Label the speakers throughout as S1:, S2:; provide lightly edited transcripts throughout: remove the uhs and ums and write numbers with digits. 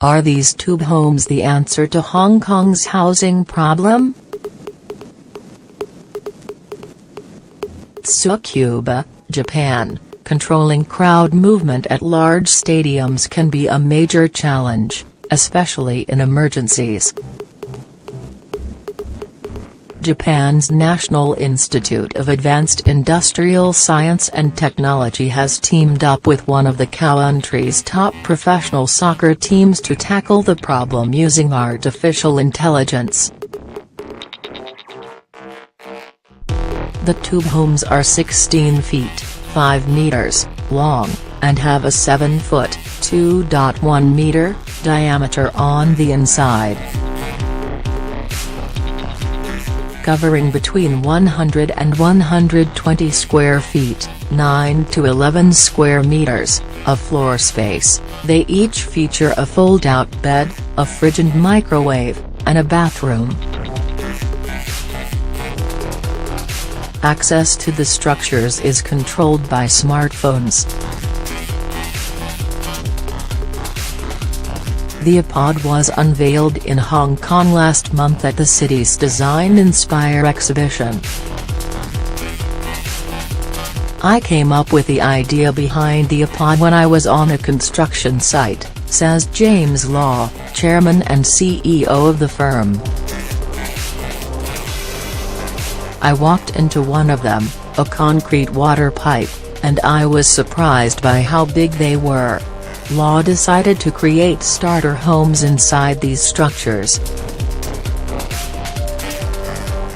S1: Are these tube homes the answer to Hong Kong's housing problem? Tsukuba, Japan. Controlling crowd movement at large stadiums can be a major challenge, especially in emergencies. Japan's National Institute of Advanced Industrial Science and Technology has teamed up with one of the country's top professional soccer teams to tackle the problem using artificial intelligence. The tube homes are 16 feet, 5 meters, long, and have a 7-foot, 2.1 meter, diameter on the inside. Covering between 100 and 120 square feet, 9 to 11 square meters, of floor space, they each feature a fold-out bed, a fridge and microwave, and a bathroom. Access to the structures is controlled by smartphones. The iPod was unveiled in Hong Kong last month at the city's Design Inspire exhibition. I came up with the idea behind the iPod when I was on a construction site, says James Law, chairman and CEO of the firm. I walked into one of them, a concrete water pipe, and I was surprised by how big they were. Law decided to create starter homes inside these structures.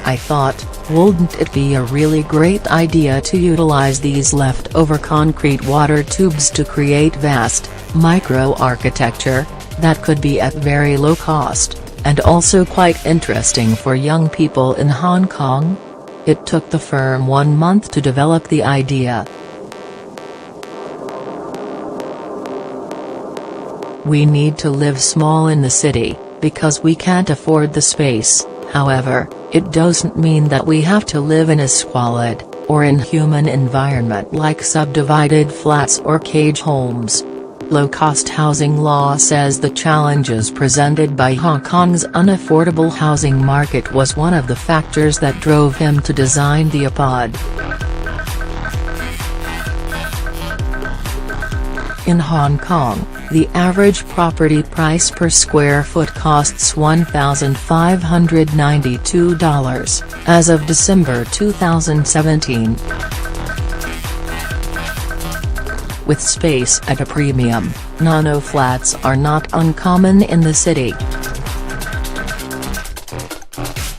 S1: I thought, wouldn't it be a really great idea to utilize these leftover concrete water tubes to create vast, micro-architecture, that could be at very low cost, and also quite interesting for young people in Hong Kong? It took the firm 1 month to develop the idea. We need to live small in the city, because we can't afford the space. However, it doesn't mean that we have to live in a squalid, or inhuman environment like subdivided flats or cage homes. Low-cost housing law says the challenges presented by Hong Kong's unaffordable housing market was one of the factors that drove him to design the iPod. In Hong Kong, the average property price per square foot costs $1,592, as of December 2017. With space at a premium, nano flats are not uncommon in the city.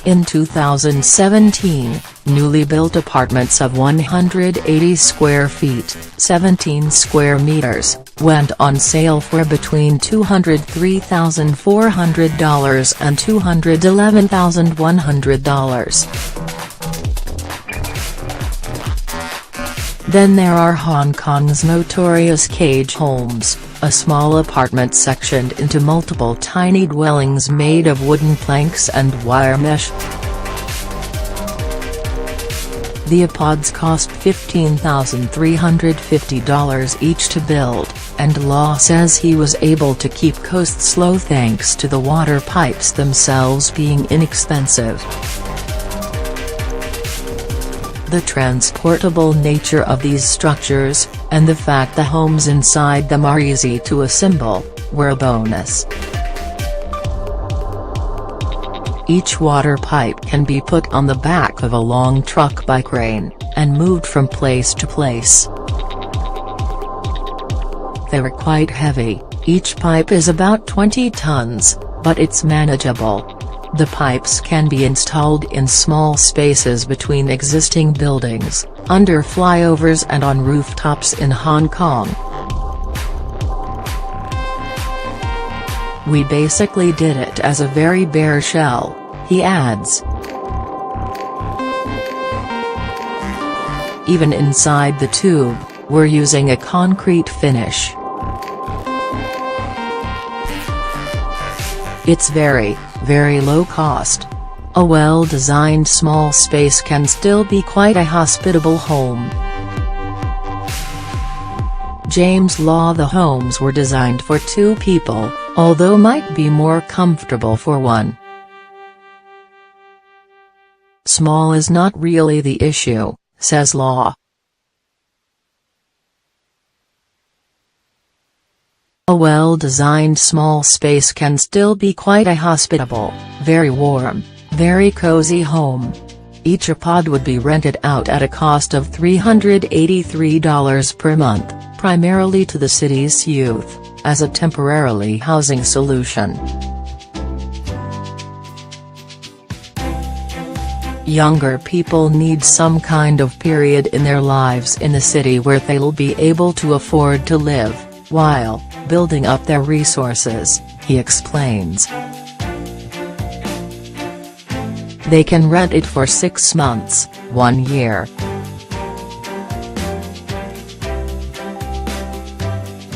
S1: In 2017, newly built apartments of 180 square feet, 17 square meters, went on sale for between $203,400 and $211,100. Then there are Hong Kong's notorious cage homes, a small apartment sectioned into multiple tiny dwellings made of wooden planks and wire mesh. The iPods cost $15,350 each to build, and Law says he was able to keep costs low thanks to the water pipes themselves being inexpensive. The transportable nature of these structures, and the fact the homes inside them are easy to assemble, were a bonus. Each water pipe can be put on the back of a long truck by crane, and moved from place to place. They were quite heavy, each pipe is about 20 tons, but it's manageable. The pipes can be installed in small spaces between existing buildings, under flyovers and on rooftops in Hong Kong. We basically did it as a very bare shell, he adds. Even inside the tube, we're using a concrete finish. It's very low cost. A well-designed small space can still be quite a hospitable home. James Law. The homes were designed for 2 people, although might be more comfortable for one. Small is not really the issue, says Law. A well-designed small space can still be quite a hospitable, very warm, very cozy home. Each pod would be rented out at a cost of $383 per month, primarily to the city's youth, as a temporarily housing solution. Younger people need some kind of period in their lives in the city where they'll be able to afford to live, while building up their resources, he explains. They can rent it for 6 months, 1 year.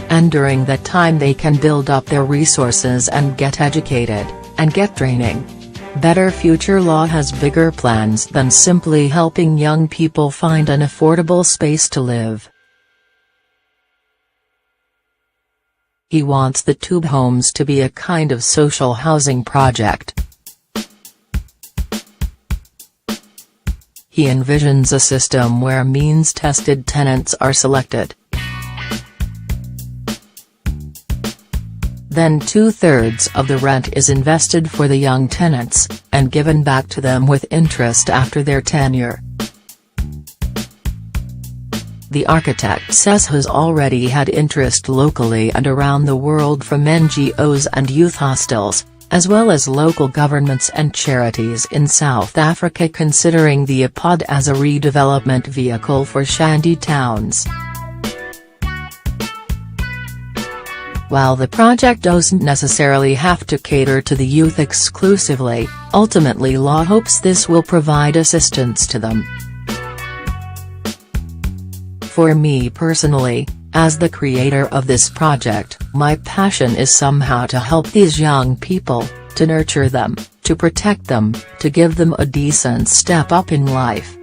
S1: And during that time they can build up their resources and get educated, and get training. Better Future Law has bigger plans than simply helping young people find an affordable space to live. He wants the tube homes to be a kind of social housing project. He envisions a system where means-tested tenants are selected. Then 2/3 of the rent is invested for the young tenants, and given back to them with interest after their tenure. The architect says has already had interest locally and around the world from NGOs and youth hostels, as well as local governments and charities in South Africa considering the pod as a redevelopment vehicle for shanty towns. While the project doesn't necessarily have to cater to the youth exclusively, ultimately Law hopes this will provide assistance to them. For me personally, as the creator of this project, my passion is somehow to help these young people, to nurture them, to protect them, to give them a decent step up in life.